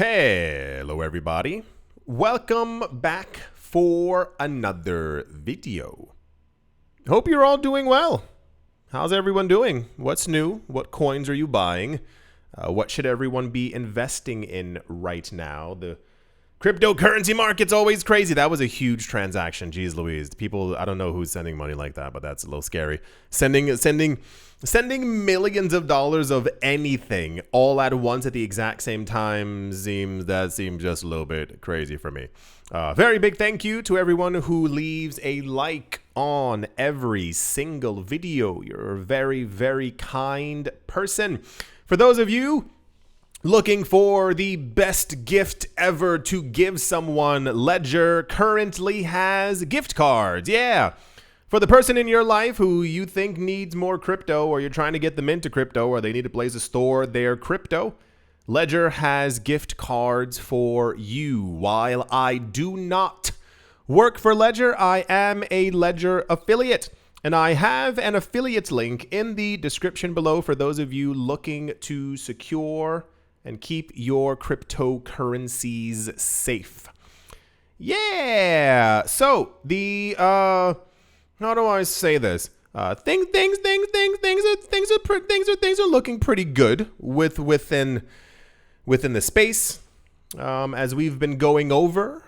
Hello everybody, welcome back for another video. Hope you're all doing well. How's everyone doing? What's new? What coins are you buying? What should everyone be investing in right now? The cryptocurrency market's always crazy. That was a huge transaction. Jeez Louise. People, I don't know who's sending money like that, but that's a little scary. Sending millions of dollars of anything all at once at the exact same time seems just a little bit crazy for me. Very big thank you to everyone who leaves a like on every single video. You're a very, very kind person. For those of you looking for the best gift ever to give someone, Ledger currently has gift cards. Yeah. For the person in your life who you think needs more crypto, or you're trying to get them into crypto, or they need a place to store their crypto, Ledger has gift cards for you. While I do not work for Ledger, I am a Ledger affiliate. And I have an affiliate link in the description below for those of you looking to secure and keep your cryptocurrencies safe. Yeah. So the how do I say this? Things are looking pretty good within the space. As we've been going over,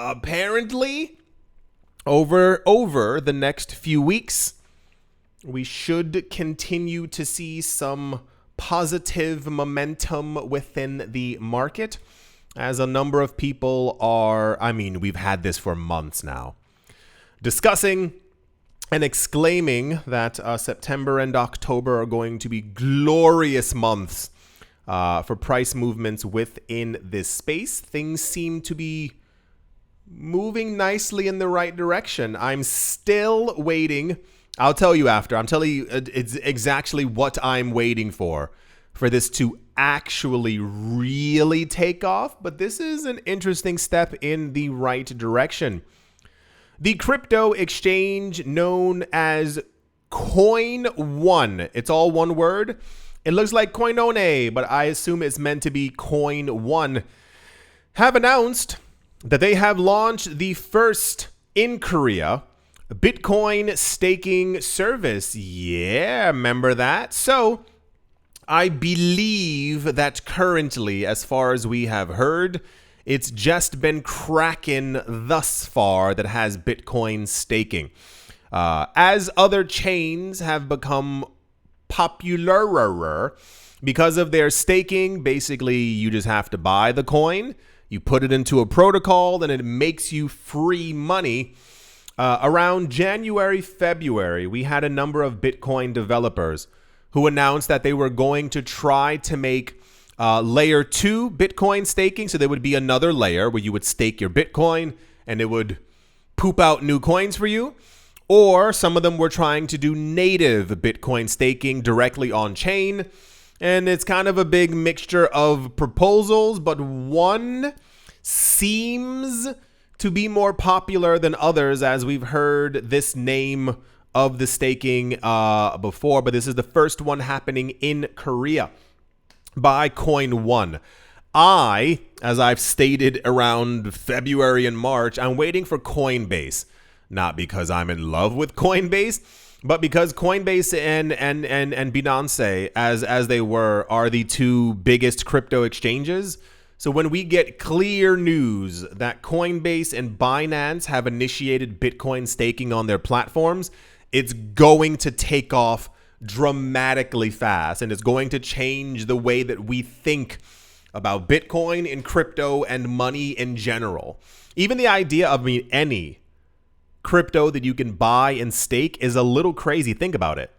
apparently over the next few weeks, we should continue to see some positive momentum within the market, as a number of people are, we've had this for months now, discussing and exclaiming that September and October are going to be glorious months for price movements within this space. Things seem to be moving nicely in the right direction. I'm still waiting. I'll tell you after. I'm telling you it's exactly what I'm waiting for this to actually really take off. But this is an interesting step in the right direction. The crypto exchange known as Coin One. It's all one word. It looks like Coinone, but I assume it's meant to be Coin One. Have announced that they have launched the first in Korea Bitcoin staking service. Yeah, remember that? So I believe that currently, as far as we have heard, it's just been Kraken thus far that has Bitcoin staking. As other chains have become popularer because of their staking, basically you just have to buy the coin, you put it into a protocol, and it makes you free money. Around January, February, we had a number of Bitcoin developers who announced that they were going to try to make layer 2 Bitcoin staking. So there would be another layer where you would stake your Bitcoin and it would poop out new coins for you. Or some of them were trying to do native Bitcoin staking directly on chain. And it's kind of a big mixture of proposals, but one seems to be more popular than others, as we've heard this name of the staking before, but this is the first one happening in Korea by Coin One. As I've stated around February and March, I'm waiting for Coinbase, not because I'm in love with Coinbase, but because Coinbase and Binance, as they were, are the two biggest crypto exchanges. So when we get clear news that Coinbase and Binance have initiated Bitcoin staking on their platforms, it's going to take off dramatically fast, and it's going to change the way that we think about Bitcoin and crypto and money in general. Even the idea of any crypto that you can buy and stake is a little crazy. Think about it.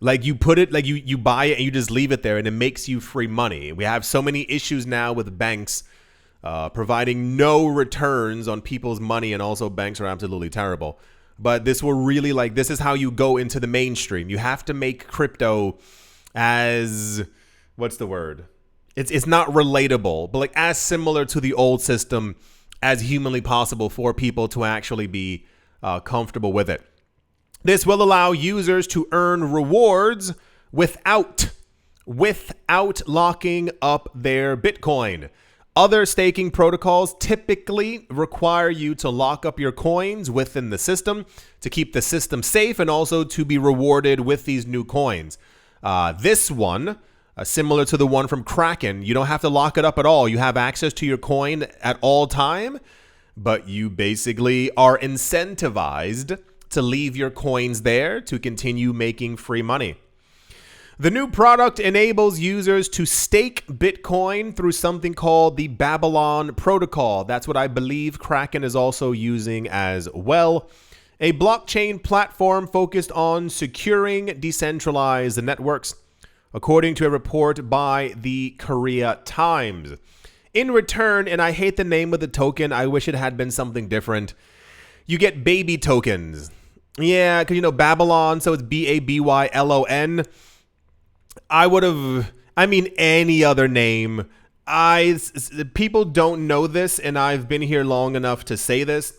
Like you put it, like you buy it and you just leave it there and it makes you free money. We have so many issues now with banks providing no returns on people's money, and also banks are absolutely terrible. But this will really, this is how you go into the mainstream. You have to make crypto as, what's the word? It's not relatable, but as similar to the old system as humanly possible for people to actually be comfortable with it. This will allow users to earn rewards without without locking up their Bitcoin. Other staking protocols typically require you to lock up your coins within the system to keep the system safe and also to be rewarded with these new coins. This one, similar to the one from Kraken, you don't have to lock it up at all. You have access to your coin at all time, but you basically are incentivized to leave your coins there to continue making free money. The new product enables users to stake Bitcoin through something called the Babylon Protocol. That's what I believe Kraken is also using as well. A blockchain platform focused on securing decentralized networks, according to a report by the Korea Times. In return, and I hate the name of the token, I wish it had been something different, you get baby tokens. Yeah, because Babylon, so it's Babylon. Any other name. People don't know this, and I've been here long enough to say this.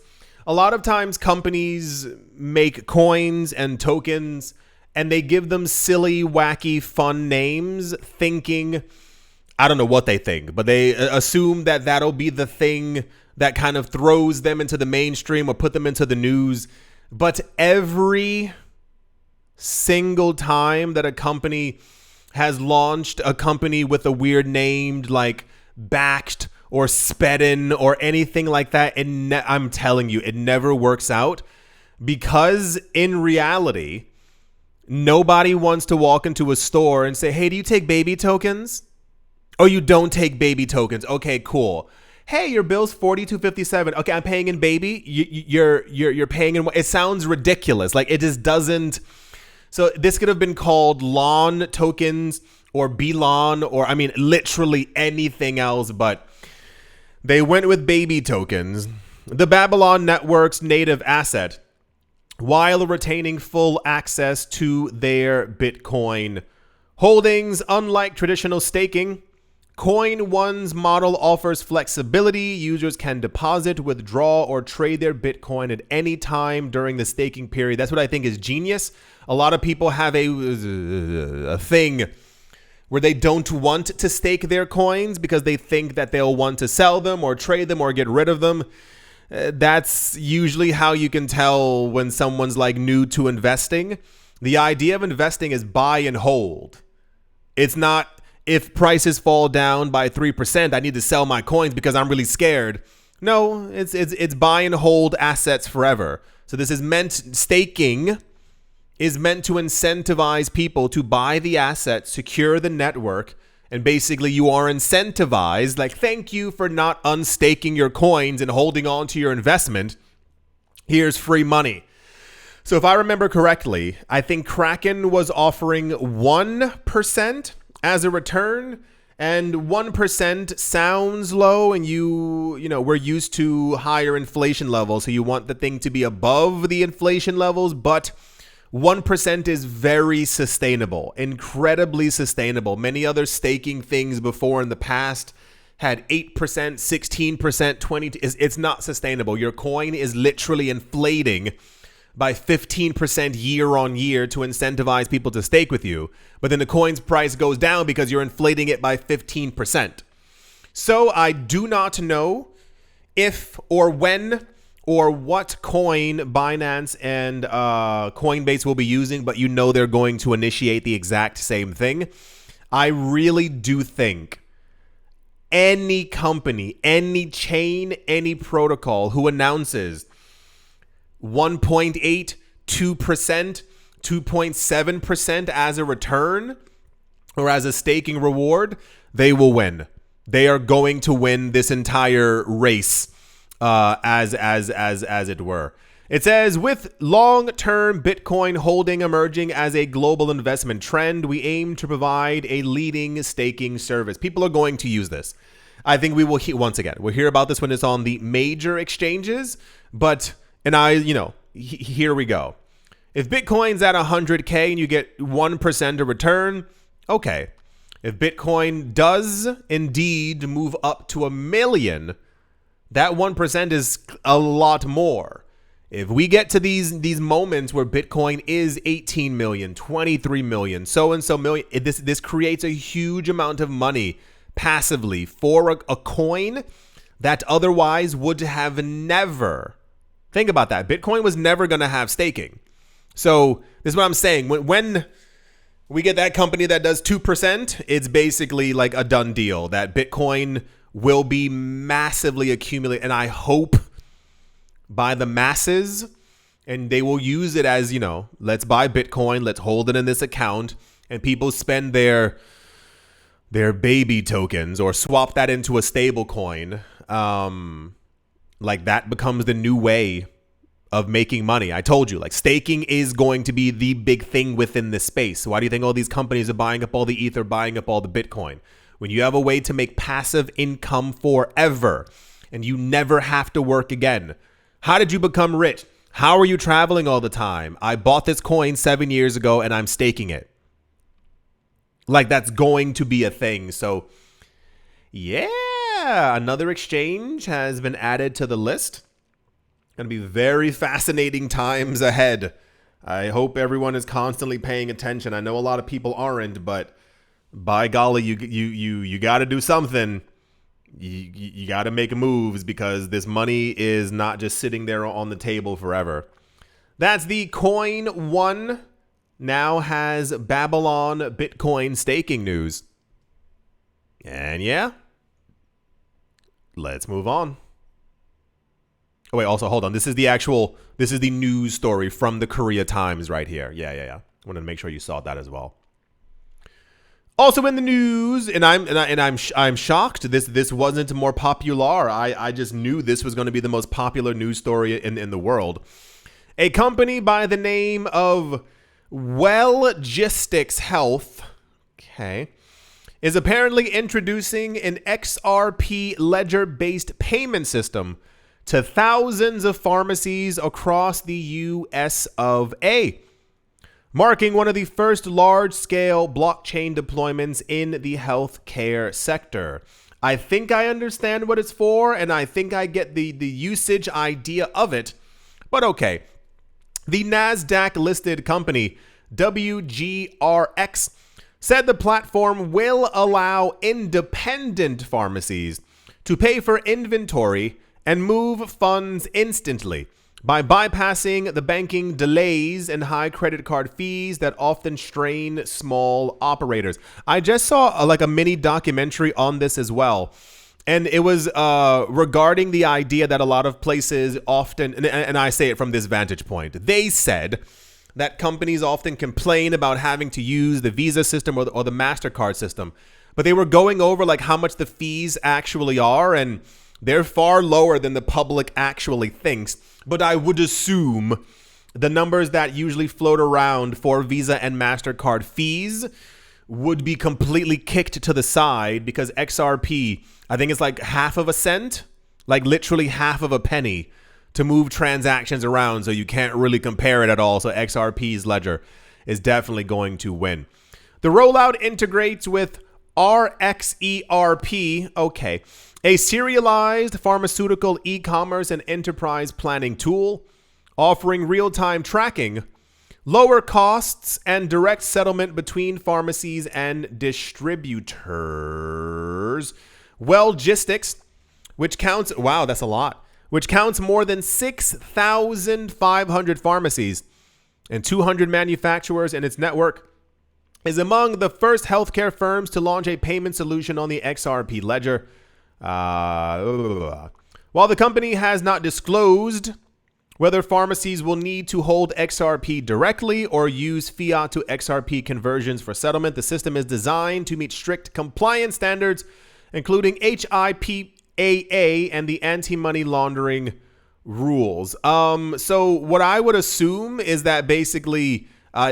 A lot of times companies make coins and tokens, and they give them silly, wacky, fun names, thinking, I don't know what they think, but they assume that that'll be the thing that kind of throws them into the mainstream or put them into the news. But every single time that a company has launched a company with a weird name like Backed or Spedden or anything like that, I'm telling you, it never works out, because in reality, nobody wants to walk into a store and say, hey, do you take baby tokens? Oh, you don't take baby tokens. Okay, cool. Hey, your bill's $42.57. Okay, I'm paying in baby. You're paying in. It sounds ridiculous. Like, it just doesn't. So this could have been called lawn tokens or Belon or literally anything else, but they went with baby tokens. The Babylon network's native asset, while retaining full access to their Bitcoin holdings. Unlike traditional staking, Coin One's model offers flexibility. Users can deposit, withdraw, or trade their Bitcoin at any time during the staking period. That's what I think is genius. A lot of people have a thing where they don't want to stake their coins because they think that they'll want to sell them or trade them or get rid of them. That's usually how you can tell when someone's like new to investing. The idea of investing is buy and hold. It's not, if prices fall down by 3%, I need to sell my coins because I'm really scared. No, it's buy and hold assets forever. So this is staking is meant to incentivize people to buy the asset, secure the network, and basically you are incentivized, like, thank you for not unstaking your coins and holding on to your investment. Here's free money. So if I remember correctly, I think Kraken was offering 1% as a return, and 1% sounds low, and we're used to higher inflation levels, so you want the thing to be above the inflation levels, but 1% is very sustainable, incredibly sustainable. Many other staking things before in the past had 8%, 16%, 20%. It's not sustainable. Your coin is literally inflating by 15% year on year to incentivize people to stake with you. But then the coin's price goes down because you're inflating it by 15%. So I do not know if or when or what coin Binance and Coinbase will be using, but they're going to initiate the exact same thing. I really do think any company, any chain, any protocol who announces 1.8, 2%, 2.7% as a return or as a staking reward, they will win. They are going to win this entire race. As it were. It says, with long-term Bitcoin holding emerging as a global investment trend, we aim to provide a leading staking service. People are going to use this. I think we will once again, we'll hear about this when it's on the major exchanges, but, here we go. If Bitcoin's at 100K and you get 1% of return, okay. If Bitcoin does indeed move up to 1 million, that 1% is a lot more. If we get to these moments where Bitcoin is 18 million, 23 million, so and so million, this creates a huge amount of money passively for a coin that otherwise would have never. Think about that. Bitcoin was never going to have staking. So this is what I'm saying. When we get that company that does 2%, it's basically like a done deal that Bitcoin will be massively accumulated. And I hope by the masses, and they will use it as, let's buy Bitcoin, let's hold it in this account, and people spend their baby tokens or swap that into a stable coin. Like that becomes the new way of making money. I told you, like staking is going to be the big thing within this space. So why do you think all these companies are buying up all the Ether, buying up all the Bitcoin? When you have a way to make passive income forever and you never have to work again. How did you become rich? How are you traveling all the time? I bought this coin 7 years ago and I'm staking it. Like that's going to be a thing. So yeah, another exchange has been added to the list. Going to be very fascinating times ahead. I hope everyone is constantly paying attention. I know a lot of people aren't, but by golly, you got to do something. You got to make moves because this money is not just sitting there on the table forever. That's the Coin One now has Babylon Bitcoin staking news. And yeah, let's move on. Oh, wait, also, hold on. This is the news story from the Korea Times right here. Yeah. Wanted to make sure you saw that as well. Also in the news, and I'm shocked this wasn't more popular. I just knew this was going to be the most popular news story in the world. A company by the name of Wellgistics Health, is apparently introducing an XRP ledger-based payment system to thousands of pharmacies across the US of A, marking one of the first large-scale blockchain deployments in the healthcare sector. I think I understand what it's for, and I think I get the usage idea of it, but okay. The NASDAQ-listed company, WGRX, said the platform will allow independent pharmacies to pay for inventory and move funds instantly by bypassing the banking delays and high credit card fees that often strain small operators. I just saw a mini documentary on this as well. And it was regarding the idea that a lot of places often, and I say it from this vantage point, they said that companies often complain about having to use the Visa system or the MasterCard system. But they were going over how much the fees actually are, and they're far lower than the public actually thinks. But I would assume the numbers that usually float around for Visa and MasterCard fees would be completely kicked to the side because XRP, I think it's half of a cent, literally half of a penny to move transactions around. So you can't really compare it at all. So XRP's ledger is definitely going to win. The rollout integrates with RxERP, a serialized pharmaceutical e-commerce and enterprise planning tool offering real-time tracking, lower costs, and direct settlement between pharmacies and distributors. Wellgistics, which counts, wow, that's a lot, which counts more than 6,500 pharmacies and 200 manufacturers in its network, is among the first healthcare firms to launch a payment solution on the XRP ledger. While the company has not disclosed whether pharmacies will need to hold XRP directly or use fiat to XRP conversions for settlement, the system is designed to meet strict compliance standards, including HIPAA and the anti-money laundering rules. So what I would assume is that basically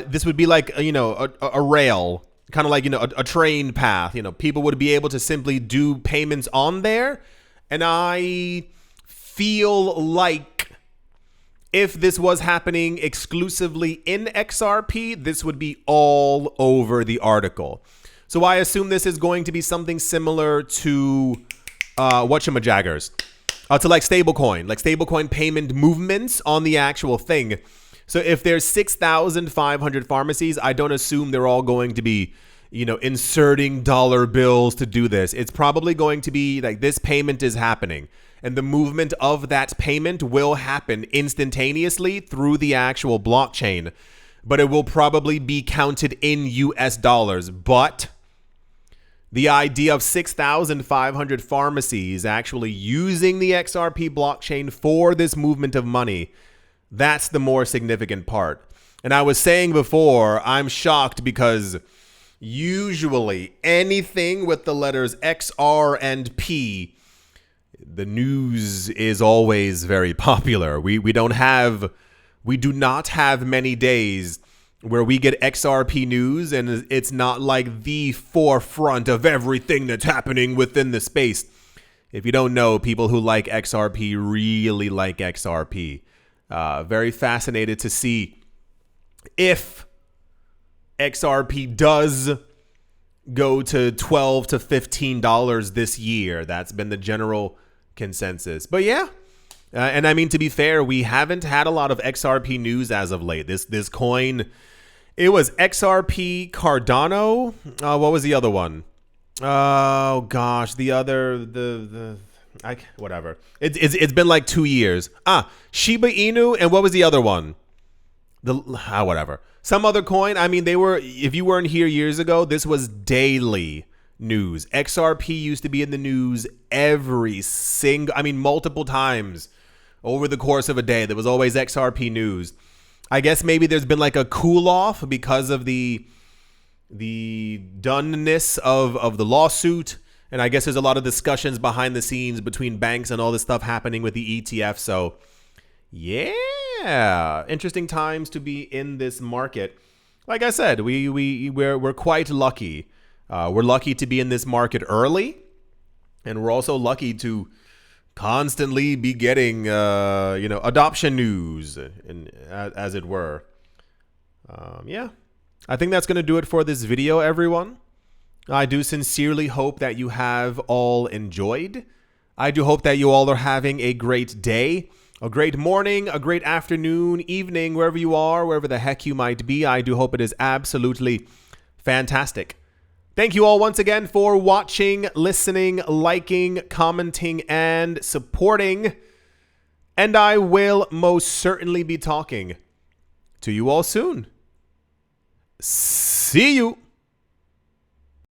this would be a rail, kind of a train path. People would be able to simply do payments on there. And I feel like if this was happening exclusively in XRP, this would be all over the article. So I assume this is going to be something similar to whatchamajaggers. to like stablecoin payment movements on the actual thing. So if there's 6,500 pharmacies, I don't assume they're all going to be, inserting dollar bills to do this. It's probably going to be like this payment is happening, and the movement of that payment will happen instantaneously through the actual blockchain, but it will probably be counted in US dollars. But the idea of 6,500 pharmacies actually using the XRP blockchain for this movement of money, that's the more significant part. And I was saying before, I'm shocked because usually anything with the letters XR and P, the news is always very popular. We do not have many days where we get XRP news and it's not like the forefront of everything that's happening within the space. If you don't know, people who like XRP really like XRP. Very fascinated to see if XRP does go to $12 to $15 this year. That's been the general consensus. But yeah, and I mean, to be fair, we haven't had a lot of XRP news as of late. This coin, it was XRP Cardano. What was the other one? Oh gosh, whatever. It's been like 2 years. Shiba Inu, and what was the other one? Whatever. Some other coin. I mean, if you weren't here years ago, this was daily news. XRP used to be in the news multiple times over the course of a day. There was always XRP news. I guess maybe there's been like a cool off because of the doneness of the lawsuit. And I guess there's a lot of discussions behind the scenes between banks and all this stuff happening with the ETF. So yeah, interesting times to be in this market. Like I said, we're quite lucky. We're lucky to be in this market early, and we're also lucky to constantly be getting adoption news, as it were. Yeah, I think that's going to do it for this video, everyone. I do sincerely hope that you have all enjoyed. I do hope that you all are having a great day, a great morning, a great afternoon, evening, wherever you are, wherever the heck you might be. I do hope it is absolutely fantastic. Thank you all once again for watching, listening, liking, commenting, and supporting. And I will most certainly be talking to you all soon. See you.